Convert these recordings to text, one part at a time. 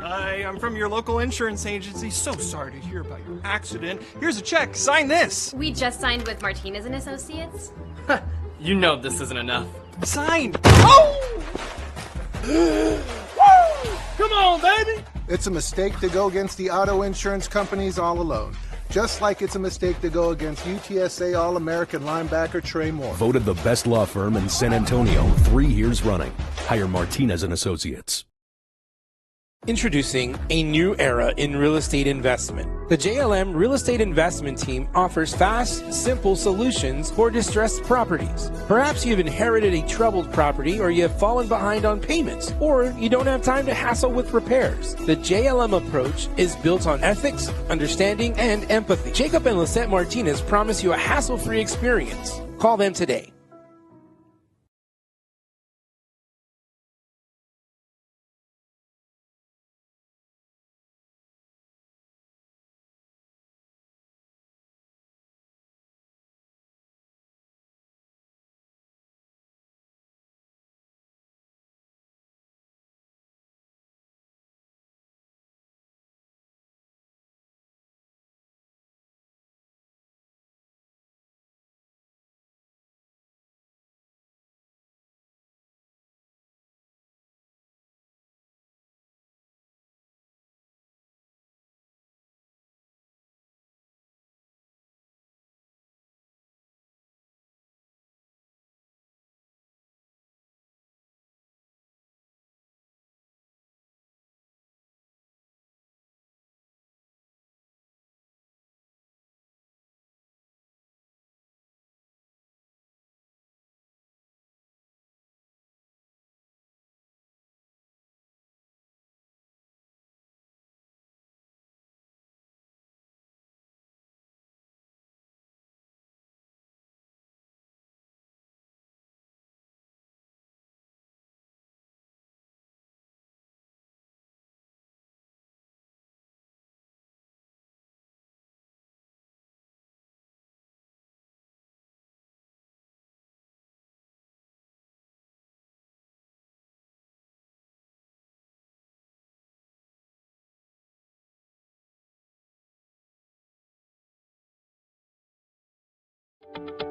Hi, I'm from your local insurance agency. So sorry to hear about your accident. Here's a check. Sign this. We just signed with Martinez and Associates. You know this isn't enough. Sign. Oh! Come on, baby! It's a mistake to go against the auto insurance companies all alone. Just like it's a mistake to go against UTSA All-American linebacker Trey Moore. Voted the best law firm in San Antonio 3 years running. Hire Martinez and Associates. Introducing a new era in real estate investment. The JLM Real Estate Investment Team offers fast, simple solutions for distressed properties. Perhaps you've inherited a troubled property, or you have fallen behind on payments, or you don't have time to hassle with repairs. The JLM approach is built on ethics, understanding, and empathy. Jacob and Lisette Martinez promise you a hassle-free experience. Call them today.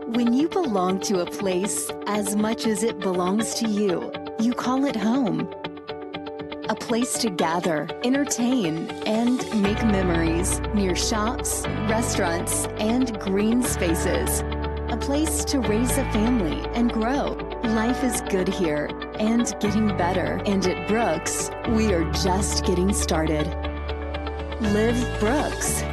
When you belong to a place as much as it belongs to you, you call it home. A place to gather, entertain, and make memories near shops, restaurants, and green spaces. A place to raise a family and grow. Life is good here and getting better. And at Brooks, we are just getting started. Live Brooks.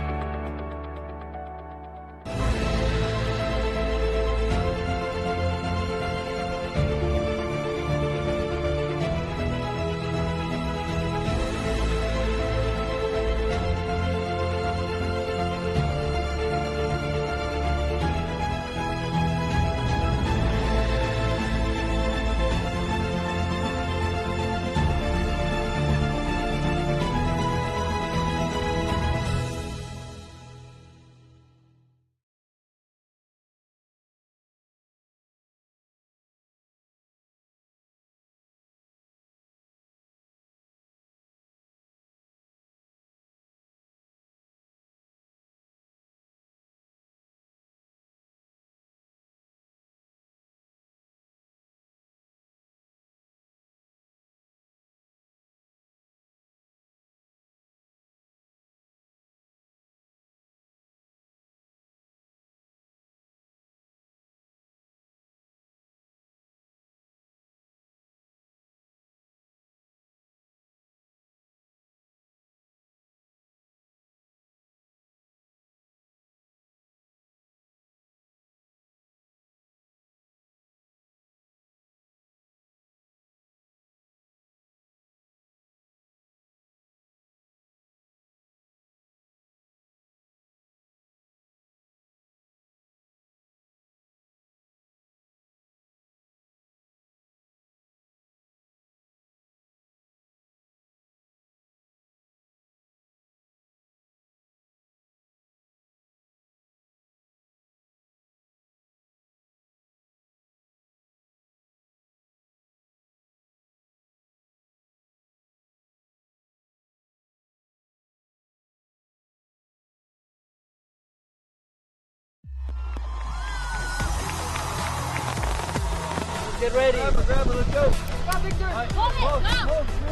get ready. Grab it, let's go. Hold it, go!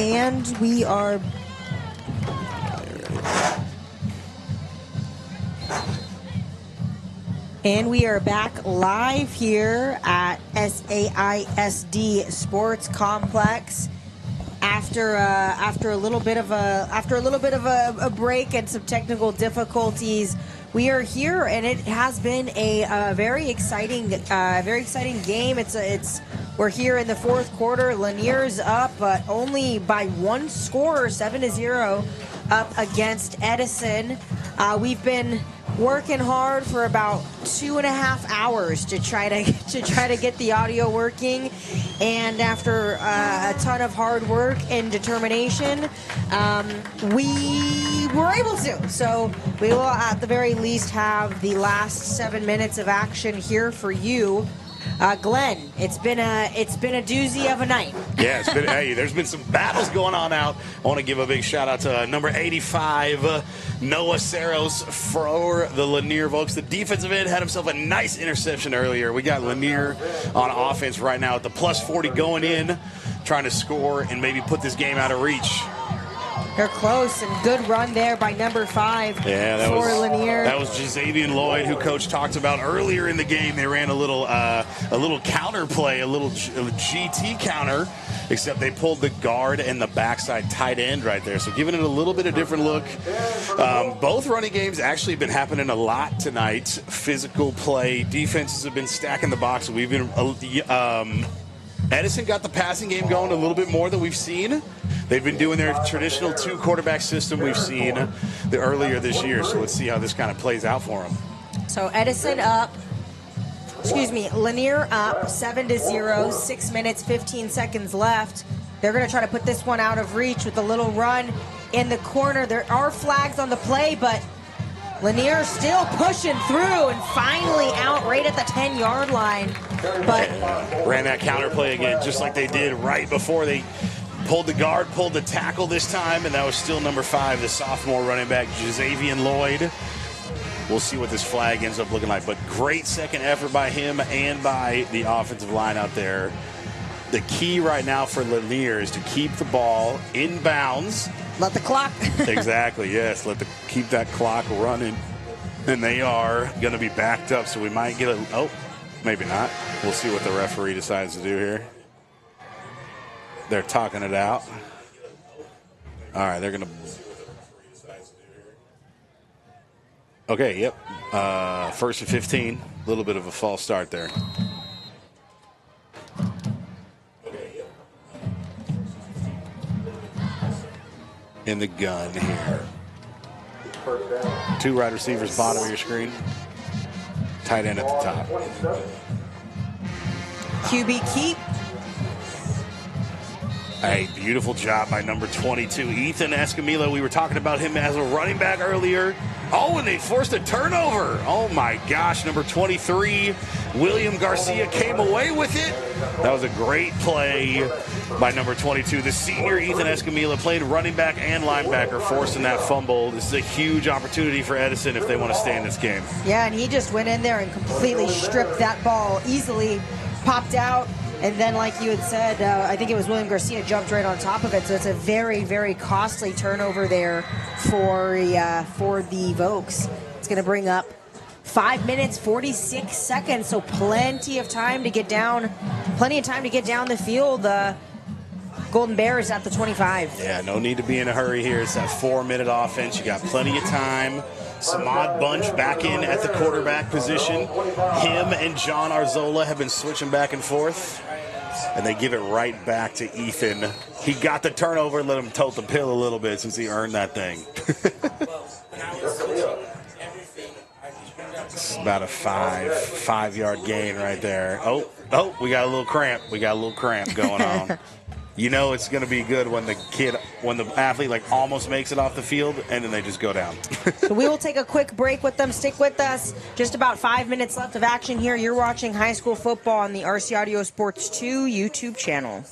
And we are back live here at SAISD Sports Complex after a little bit of a break and some technical difficulties. We are here, and it has been a very exciting game. We're here in the fourth quarter. Lanier's up, but only by one score, 7-0, up against Edison. We've been working hard for about 2.5 hours to try to get the audio working, and after a ton of hard work and determination, we were able to. So we will, at the very least, have the last 7 minutes of action here for you. Glenn, it's been a doozy of a night. Yeah, there's been some battles going on out. I want to give a big shout out to number 85, Noah Saros for the Lanier Volks. The defensive end had himself a nice interception earlier. We got Lanier on offense right now at the plus 40 going in, trying to score and maybe put this game out of reach. They're close, and good run there by number 5 for Lanier. That was Jazavian Lloyd, who Coach talked about earlier in the game. They ran a little counter play, a little GT counter, except they pulled the guard and the backside tight end right there. So giving it a little bit of different look. Both running games actually been happening a lot tonight. Physical play. Defenses have been stacking the box. We've been Edison got the passing game going a little bit more than we've seen. They've been doing their traditional 2-quarterback system we've seen earlier this year. So let's see how this kind of plays out for them. So Lanier up 7-0, 6 minutes, 15 seconds left. They're going to try to put this one out of reach with a little run in the corner. There are flags on the play, but Lanier still pushing through and finally out right at the 10-yard line. But ran that counter play again, just like they did right before they pulled the guard, pulled the tackle this time, and that was still number 5, the sophomore running back, Jazavian Lloyd. We'll see what this flag ends up looking like, but great second effort by him and by the offensive line out there. The key right now for Lanier is to keep the ball in bounds. Let the clock. Exactly, yes. Keep that clock running. And they are going to be backed up, so we might get maybe not. We'll see what the referee decides to do here. They're talking it out. All right, they're going to. Okay, yep. 1st and 15. A little bit of a false start there. In the gun here. 2 wide receivers, bottom of your screen. Tight end at the top. QB keep. A beautiful job by number 22, Ethan Escamilla. We were talking about him as a running back earlier. Oh, and they forced a turnover. Oh, my gosh. Number 23, William Garcia came away with it. That was a great play by number 22. The senior, Ethan Escamilla, played running back and linebacker, forcing that fumble. This is a huge opportunity for Edison if they want to stay in this game. Yeah, and he just went in there and completely stripped that ball easily, popped out. And then, like you had said, I think it was William Garcia jumped right on top of it. So it's a very, very costly turnover there for the Vokes. It's going to bring up 5 minutes, 46 seconds. So plenty of time to get down the field. Golden Bears at the 25. Yeah, no need to be in a hurry here. It's that 4-minute offense. You got plenty of time. Samad Bunch back in at the quarterback position. Him and John Arzola have been switching back and forth. And they give it right back to Ethan. He got the turnover and let him tote the pill a little bit since he earned that thing. It's about a 5-yard gain right there. Oh, we got a little cramp. We got a little cramp going on. You know it's going to be good when the athlete like almost makes it off the field and then they just go down. So we will take a quick break with them. Stick with us. Just about 5 minutes left of action here. You're watching high school football on the RC Audio Sports 2 YouTube channel.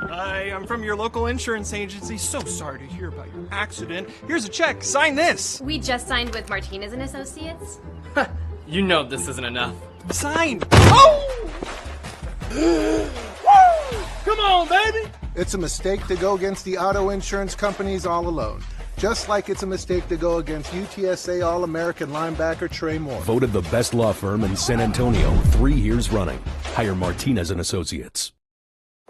Hi, I'm from your local insurance agency. So sorry to hear about your accident. Here's a check. Sign this. We just signed with Martinez and Associates. You know this isn't enough. Sign. Oh! Come on, baby. It's a mistake to go against the auto insurance companies all alone. Just like it's a mistake to go against UTSA All-American linebacker Trey Moore. Voted the best law firm in San Antonio 3 years running. Hire Martinez and Associates.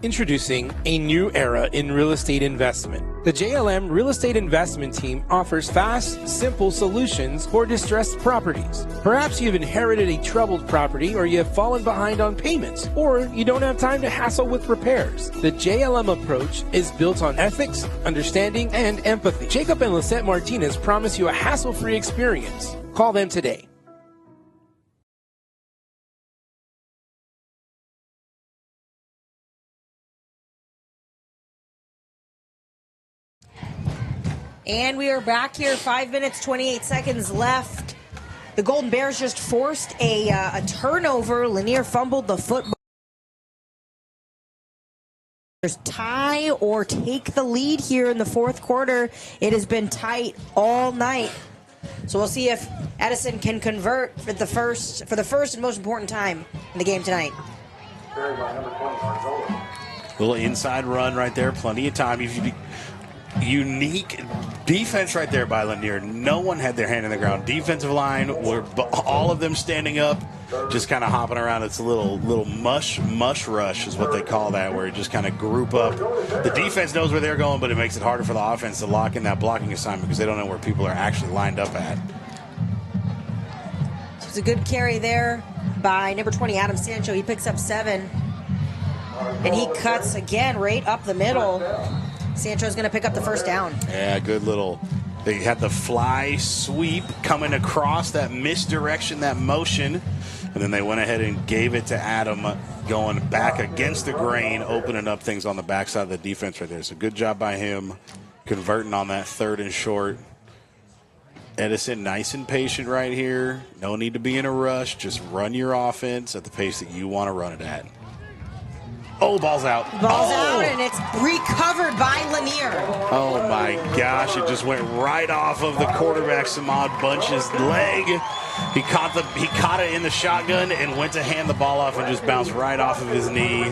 Introducing a new era in real estate investment. The JLM Real Estate Investment Team offers fast, simple solutions for distressed properties. Perhaps you've inherited a troubled property, or you have fallen behind on payments, or you don't have time to hassle with repairs. The JLM approach is built on ethics, understanding, and empathy. Jacob and Lisette Martinez promise you a hassle-free experience. Call them today. And we are back here, 5 minutes, 28 seconds left. The Golden Bears just forced a turnover. Lanier fumbled the football. There's tie or take the lead here in the fourth quarter. It has been tight all night. So we'll see if Edison can convert for the first and most important time in the game tonight. Little inside run right there, plenty of time. Unique defense right there by Lanier. No one had their hand in the ground. Defensive line were all of them standing up, just kind of hopping around. It's a little mush rush is what they call that, where you just kind of group up. The defense knows where they're going, but it makes it harder for the offense to lock in that blocking assignment because they don't know where people are actually lined up at. So it's a good carry there by number 20, Adam Sancho. He picks up 7, and he cuts again right up the middle. Sancho's going to pick up the first down. Yeah, good little. They had the fly sweep coming across, that misdirection, that motion, and then they went ahead and gave it to Adam, going back against the grain, opening up things on the backside of the defense right there. So good job by him converting on that 3rd and short. Edison, nice and patient right here. No need to be in a rush. Just run your offense at the pace that you want to run it at. Oh, ball's out. Ball's out, and it's recovered by Lanier. Oh, my gosh. It just went right off of the quarterback, Samad Bunch's leg. He caught it in the shotgun and went to hand the ball off and just bounced right off of his knee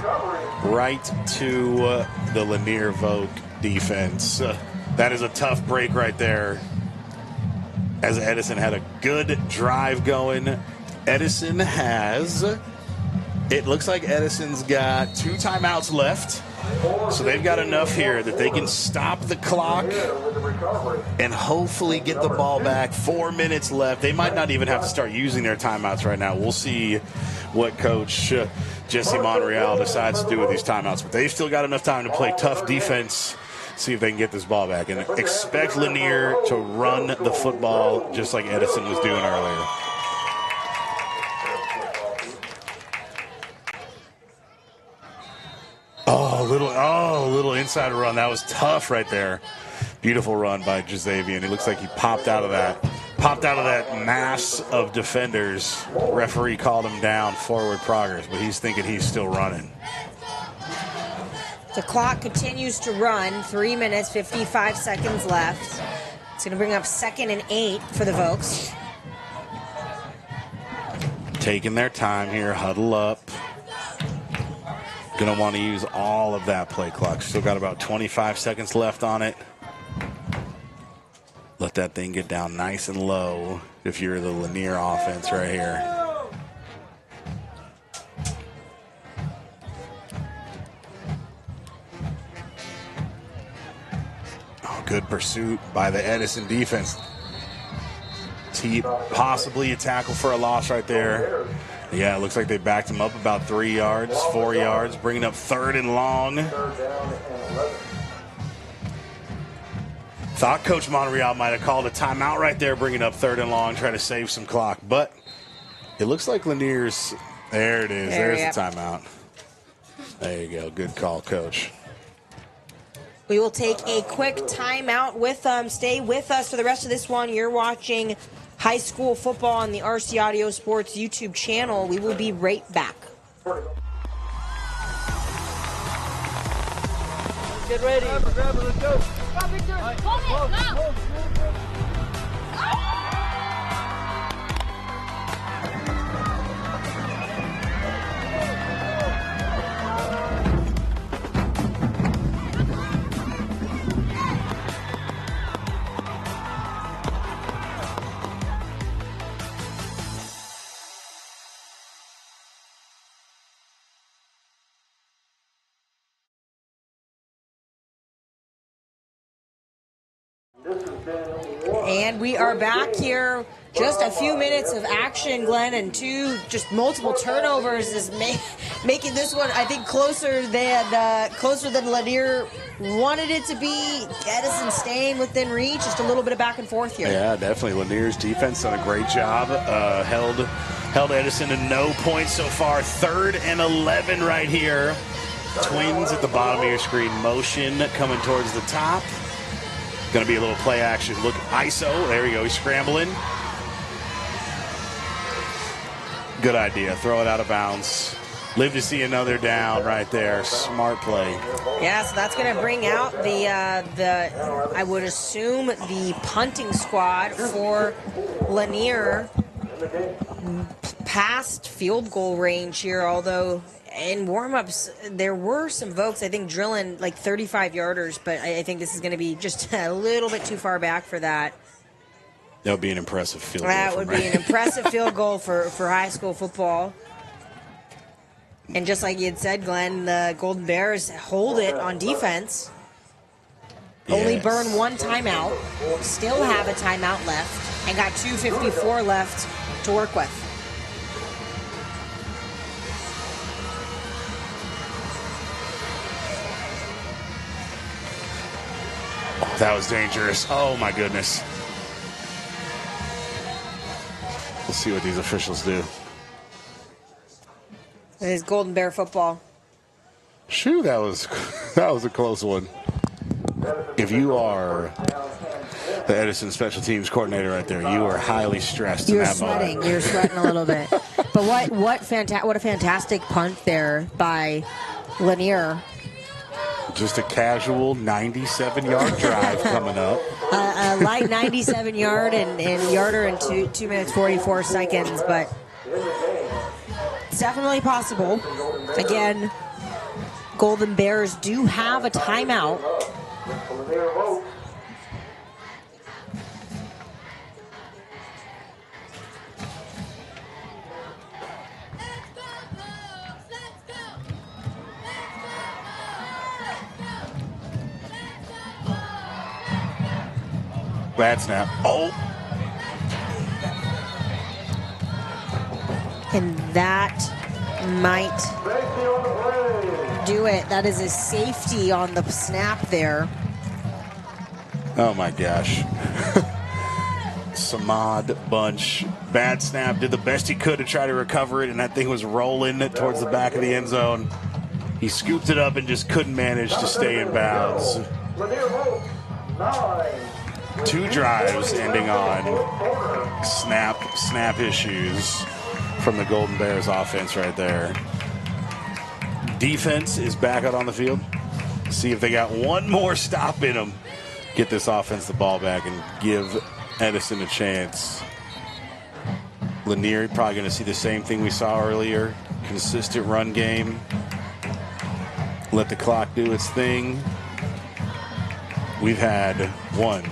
right to the Lanier Vogue defense. That is a tough break right there, as Edison had a good drive going. Edison has... It looks like Edison's got 2 timeouts left, so they've got enough here that they can stop the clock and hopefully get the ball back. 4 minutes left. They might not even have to start using their timeouts right now. We'll see what Coach Jesse Monreal decides to do with these timeouts, but they've still got enough time to play tough defense, see if they can get this ball back, and expect Lanier to run the football just like Edison was doing earlier. Little inside run. That was tough right there. Beautiful run by Jazavian. It looks like he popped out of that mass of defenders. Referee called him down, forward progress, but he's thinking he's still running. The clock continues to run. 3 minutes, 55 seconds left. It's going to bring up 2nd and 8 for the Vokes. Taking their time here, huddle up. Going to want to use all of that play clock. Still got about 25 seconds left on it. Let that thing get down nice and low if you're the Lanier offense right here. Oh, good pursuit by the Edison defense. Possibly a tackle for a loss right there. Yeah, it looks like they backed him up about 3 yards, 4 yards, bringing up 3rd and long. Thought Coach Monreal might have called a timeout right there, bringing up 3rd and long, trying to save some clock. But it looks like Lanier's, there it is, there's the timeout. There you go, good call, Coach. We will take a quick timeout with them. Stay with us for the rest of this one. You're watching high school football on the RC Audio Sports YouTube channel. We will be right back. Get ready. Grab it, let's go. And we are back here. Just a few minutes of action, Glenn, and multiple turnovers is making this one, I think, closer than Lanier wanted it to be. Edison staying within reach, just a little bit of back and forth here. Yeah, definitely. Lanier's defense done a great job. Held Edison to no points so far. 3rd and 11 right here. Twins at the bottom of your screen. Motion coming towards the top. Going to be a little play action. Look, ISO. There we go. He's scrambling. Good idea. Throw it out of bounds. Live to see another down right there. Smart play. Yeah, so that's going to bring out the I would assume the punting squad for Lanier past field goal range here, although in warm-ups there were some folks, I think, drilling like 35-yarders, but I think this is going to be just a little bit too far back for that. That would be an impressive field goal. That would be an impressive field goal for high school football. And just like you had said, Glenn, the Golden Bears hold it on defense. Yes. Only burn one timeout, still have a timeout left, and got 2:54 left to work with. Oh, that was dangerous. Oh, my goodness. We'll see what these officials do. It is Golden Bear football. Shoo, that was a close one. If you are the Edison special teams coordinator right there, you are highly stressed in that sweating. moment. You're sweating a little bit. But what a fantastic punt there by Lanier. Just a casual 97-yard drive coming up. A light 97-yard and yarder in 2 minutes 44 seconds, but it's definitely possible. Again, Golden Bears do have a timeout. Bad snap. Oh. And that might do it. That is a safety on the snap there. Oh, my gosh. Samad Bunch. Bad snap. Did the best he could to try to recover it, and that thing was rolling towards the back of the end zone. He scooped it up and just couldn't manage to stay in bounds. 2 drives ending on snap issues from the Golden Bears offense right there. Defense is back out on the field. See if they got one more stop in them. Get this offense the ball back and give Edison a chance. Lanier probably going to see the same thing we saw earlier. Consistent run game. Let the clock do its thing. We've had 1,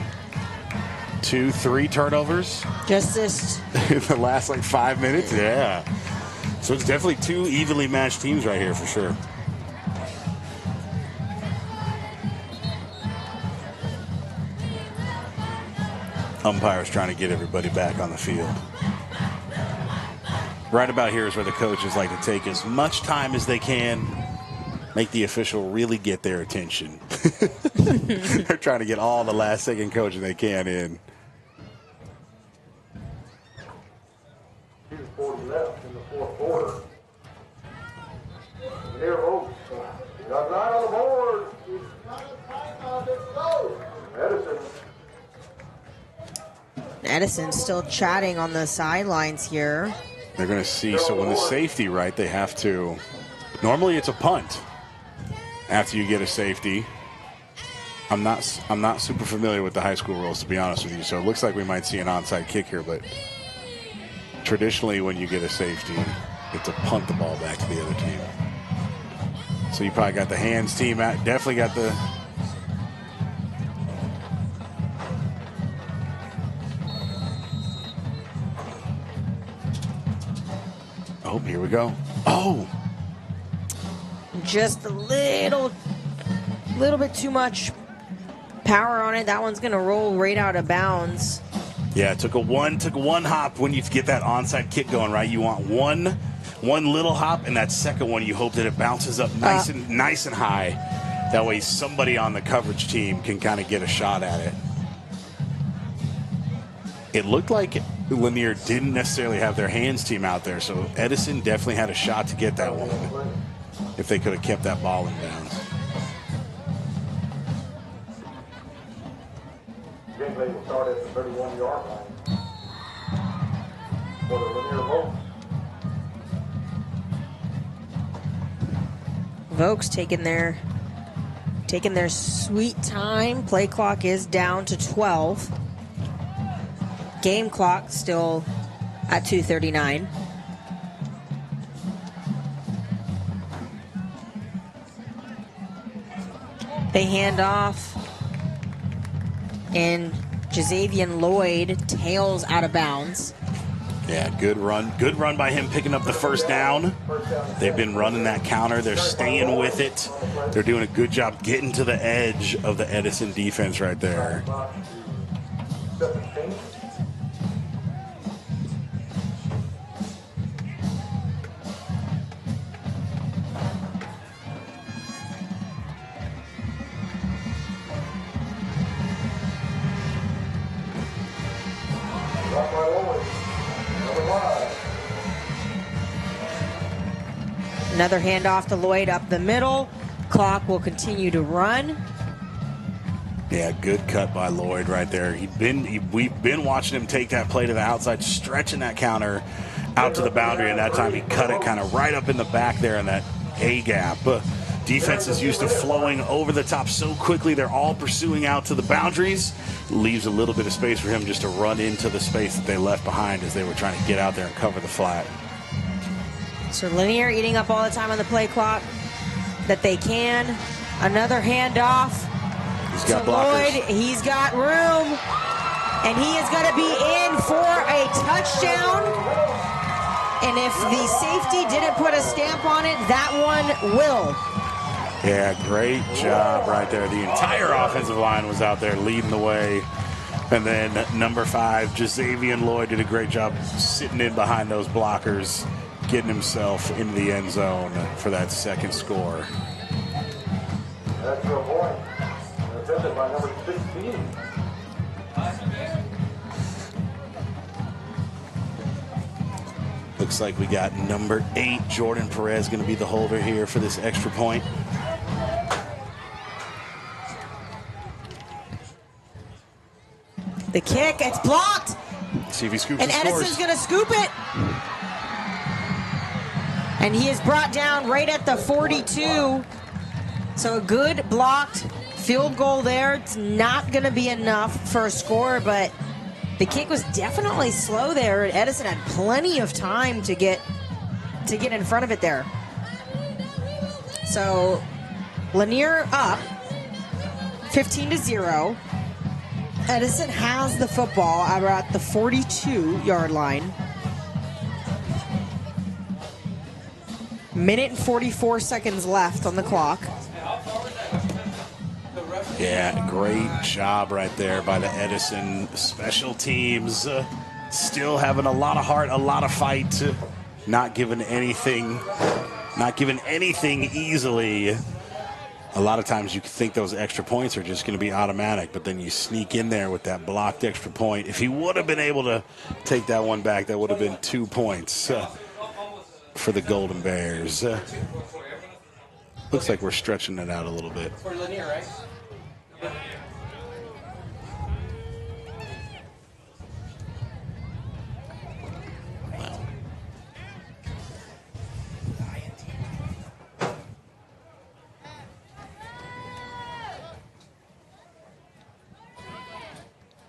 2, 3 turnovers. Just this. In the last 5 minutes? Yeah. So it's definitely 2 evenly matched teams right here for sure. Umpires trying to get everybody back on the field. Right about here is where the coaches like to take as much time as they can, make the official really get their attention. They're trying to get all the last-second coaching they can in. 2:40 left in the fourth quarter. Lanier Oaks got 9 on the board. Edison still chatting on the sidelines here. They're going to see. So when the safety, right, they have to. Normally it's a punt after you get a safety. I'm not super familiar with the high school rules, to be honest with you. So it looks like we might see an onside kick here, but traditionally when you get a safety, it's to punt the ball back to the other team. So you probably got the hands team out. Definitely got the. Oh, here we go. Oh. Just a little bit too much Power on it. That one's going to roll right out of bounds. Yeah, it took one hop when you get that onside kick going, right? You want one little hop, and that second one you hope that it bounces up nice and high. That way somebody on the coverage team can kind of get a shot at it. It looked like Lanier didn't necessarily have their hands team out there, so Edison definitely had a shot to get that one if they could have kept that ball in bounds. Gingley will start at the 31-yard line for the Lanier Volks. Vokes taking their sweet time. Play clock is down to 12. Game clock still at 2:39. They hand off, and Jazavian Lloyd tails out of bounds. Yeah, good run. Good run by him picking up the first down. They've been running that counter. They're staying with it. They're doing a good job getting to the edge of the Edison defense right there. Another handoff to Lloyd up the middle. Clock will continue to run. Yeah, good cut by Lloyd right there. We've been watching him take that play to the outside, stretching that counter out to the boundary, and that time he cut it kind of right up in the back there in that A gap. Defense is used to flowing over the top so quickly. They're all pursuing out to the boundaries. Leaves a little bit of space for him just to run into the space that they left behind as they were trying to get out there and cover the flat. So Lanier eating up all the time on the play clock that they can. Another handoff He's got to blockers. Lloyd. He's got room, and he is going to be in for a touchdown. And if the safety didn't put a stamp on it, that one will. Yeah, great job right there. The entire offensive line was out there leading the way. And then number 5, Jazavian Lloyd, did a great job sitting in behind those blockers, getting himself into the end zone for that second score. That's your point. Attempted by number 16. Looks like we got number 8, Jordan Perez, going to be the holder here for this extra point. The kick, it's blocked. See if he scoops And Edison's going to scoop it. And he is brought down right at the 42. So a good blocked field goal there. It's not going to be enough for a score, but the kick was definitely slow there. Edison had plenty of time to get in front of it there. So Lanier up 15-0. Edison has the football at the 42-yard line. Minute and 44 seconds left on the clock. Yeah, great job right there by the Edison special teams. Still having a lot of heart, a lot of fight. Not giving anything easily. A lot of times you think those extra points are just going to be automatic, but then you sneak in there with that blocked extra point. If he would have been able to take that one back, that would have been 2 points for the Golden Bears. Looks like we're stretching it out a little bit. For Lanier, right?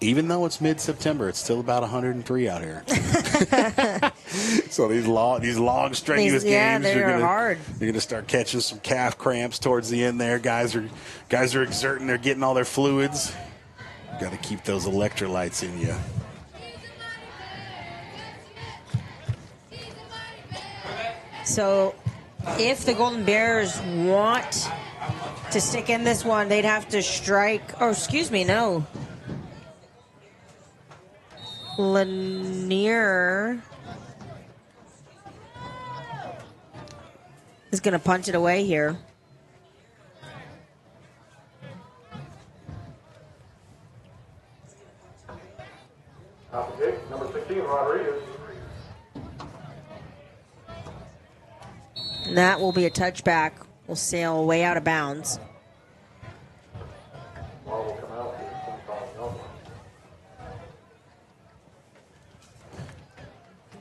Even though it's mid-September, it's still about 103 out here. So these long strenuous games, they're hard. You're gonna start catching some calf cramps towards the end there. Guys are exerting, they're getting all their fluids. Got to keep those electrolytes in you. So if the Golden Bears want to stick in this one, they'd have to strike. Oh, excuse me, no. Lanier is going to punch it away here. Out the gate, number 16, Rodriguez. And that will be a touchback. Will sail way out of bounds. Ball will come out to 25 yards.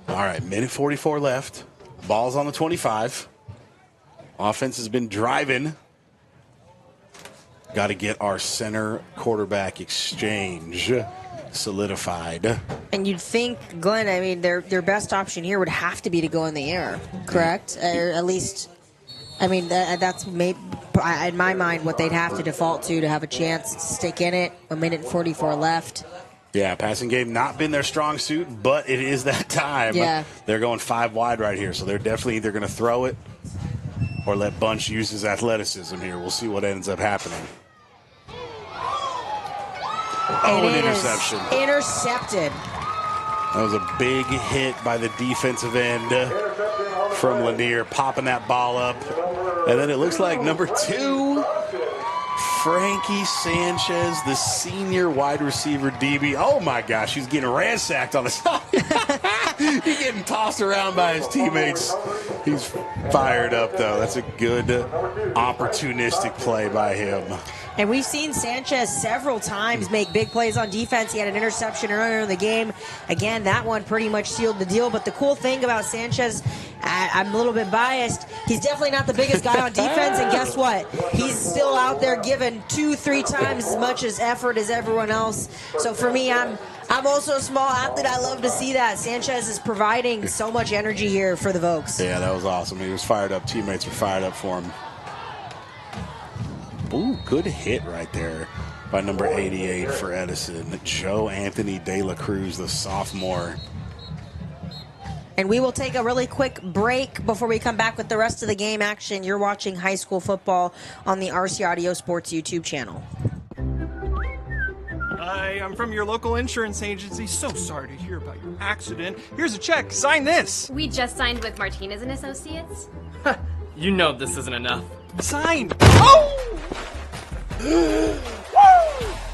All right, minute 44 left. Ball's on the 25. Offense has been driving. Got to get our center quarterback exchange solidified. And you'd think, Glenn, I mean, their best option here would have to be to go in the air, correct? Or at least, I mean, that's maybe, in my mind, what they'd have to default to have a chance to stick in it. A minute and 44 left. Yeah, passing game not been their strong suit, but it is that time. Yeah. They're going 5 wide right here, so they're definitely either going to throw it or let Bunch use his athleticism here. We'll see what ends up happening. And an interception. Intercepted. That was a big hit by the defensive end from Lanier, popping that ball up. And then it looks like number 2, Frankie Sanchez, the senior wide receiver DB. Oh, my gosh, he's getting ransacked on the side. He's getting tossed around by his teammates. He's fired up, though. That's a good opportunistic play by him. And we've seen Sanchez several times make big plays on defense. He had an interception earlier in the game. Again, that one pretty much sealed the deal. But the cool thing about Sanchez, I'm a little bit biased, he's definitely not the biggest guy on defense. And guess what? He's still out there giving 2-3 times as much as effort as everyone else. So for me, I'm also a small athlete. I love to see that. Sanchez is providing so much energy here for the Vokes. Yeah, that was awesome. He was fired up. Teammates were fired up for him. Ooh, good hit right there by number 88 for Edison. Joe Anthony De La Cruz, the sophomore. And we will take a really quick break before we come back with the rest of the game action. You're watching high school football on the RC Audio Sports YouTube channel. Hi, I'm from your local insurance agency. So sorry to hear about your accident. Here's a check. Sign this. We just signed with Martinez and Associates. You know this isn't enough. Sign. Oh!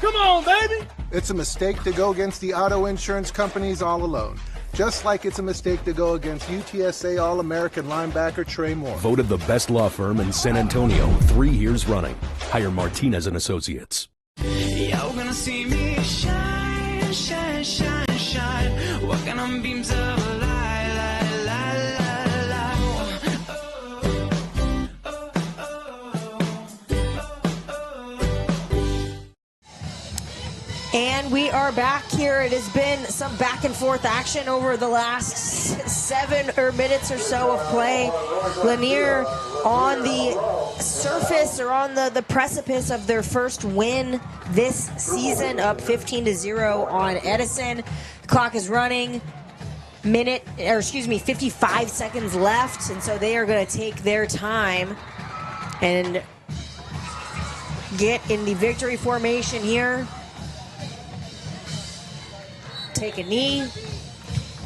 Come on, baby. It's a mistake to go against the auto insurance companies all alone. Just like it's a mistake to go against UTSA All-American linebacker Trey Moore. Voted the best law firm in San Antonio 3 years running. Hire Martinez and Associates. You're gonna see me shine, shine, shine, shine. Walking on beams of light, light, light, light, light. And we are back here. It has been some back and forth action over the last 7 minutes or so of play. Lanier on the surface or on the precipice of their first win this season, up 15-0 on Edison. The clock is running. 55 seconds left, and so they are going to take their time and get in the victory formation here. Take a knee,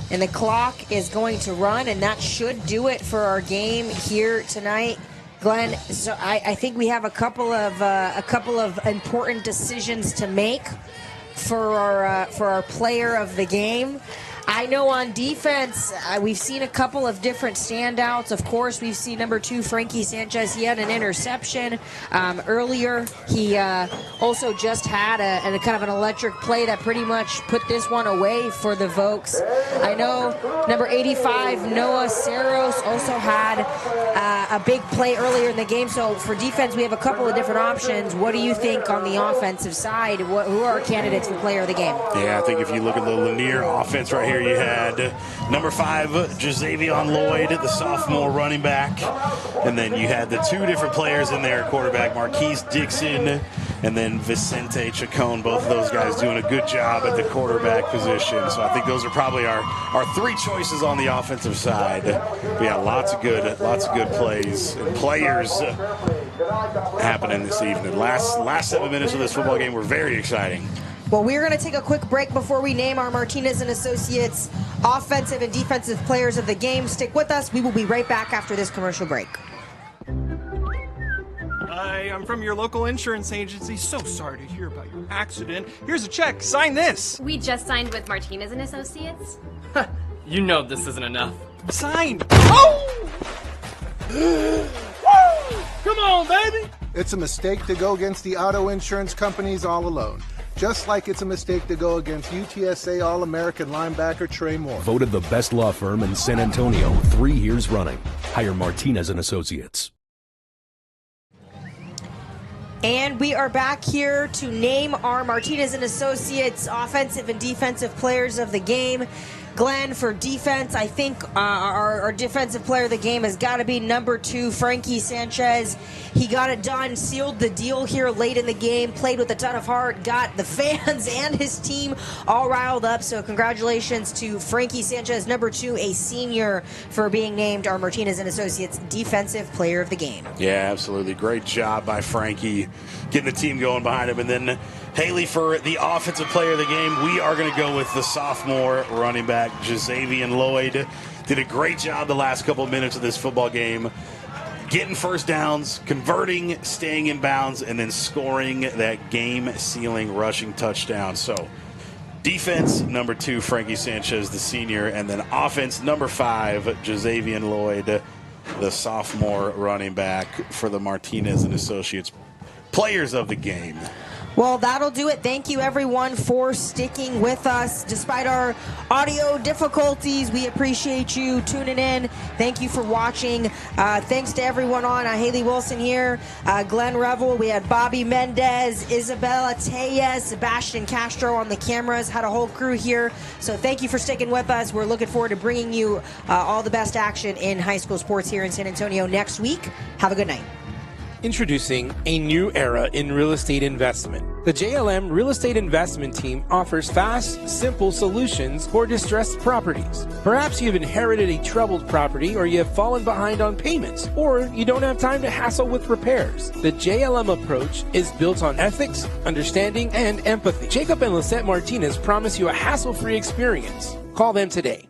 and the clock is going to run, and that should do it for our game here tonight, Glenn. So I think we have a couple of important decisions to make for our player of the game. I know on defense, we've seen a couple of different standouts. Of course, we've seen number 2, Frankie Sanchez. He had an interception earlier. He also just had a kind of an electric play that pretty much put this one away for the Vokes. I know number 85, Noah Saros, also had a big play earlier in the game. So for defense, we have a couple of different options. What do you think on the offensive side? Who are our candidates for player of the game? Yeah, I think if you look at the Lanier offense right here, you had number 5, Jazavion Lloyd, the sophomore running back. And then you had the 2 different players in there, quarterback Marquise Dixon and then Vicente Chacon. Both of those guys doing a good job at the quarterback position. So I think those are probably our 3 choices on the offensive side. But yeah, lots of good plays and players happening this evening. Last 7 minutes of this football game were very exciting. Well, we're going to take a quick break before we name our Martinez and Associates offensive and defensive players of the game. Stick with us. We will be right back after this commercial break. Hi, I'm from your local insurance agency. So sorry to hear about your accident. Here's a check. Sign this. We just signed with Martinez and Associates. You know this isn't enough. Sign. Oh! Come on, baby. It's a mistake to go against the auto insurance companies all alone. Just like it's a mistake to go against UTSA All-American linebacker Trey Moore. Voted the best law firm in San Antonio 3 years running. Hire Martinez and Associates. And we are back here to name our Martinez and Associates offensive and defensive players of the game. Glenn, for defense, I think our defensive player of the game has got to be number 2, Frankie Sanchez. He got it done, sealed the deal here late in the game, played with a ton of heart, got the fans and his team all riled up. So congratulations to Frankie Sanchez, number 2, a senior, for being named our Martinez and Associates defensive player of the game. Yeah, absolutely. Great job by Frankie getting the team going behind him. And then Haley, for the offensive player of the game, we are going to go with the sophomore running back, Jazavian Lloyd. Did a great job the last couple of minutes of this football game, getting first downs, converting, staying in bounds, and then scoring that game-sealing rushing touchdown. So defense, number 2, Frankie Sanchez, the senior, and then offense, number 5, Jazavian Lloyd, the sophomore running back for the Martinez and Associates players of the game. Well, that'll do it. Thank you, everyone, for sticking with us. Despite our audio difficulties, we appreciate you tuning in. Thank you for watching. Thanks to everyone on. Haley Wilson here, Glenn Revel. We had Bobby Mendez, Isabella Tellez, Sebastian Castro on the cameras. Had a whole crew here. So thank you for sticking with us. We're looking forward to bringing you all the best action in high school sports here in San Antonio next week. Have a good night. Introducing a new era in real estate investment. The JLM Real Estate Investment Team offers fast, simple solutions for distressed properties. Perhaps you've inherited a troubled property, or you have fallen behind on payments, or you don't have time to hassle with repairs. The JLM approach is built on ethics, understanding, and empathy. Jacob and Lisette Martinez promise you a hassle-free experience. Call them today.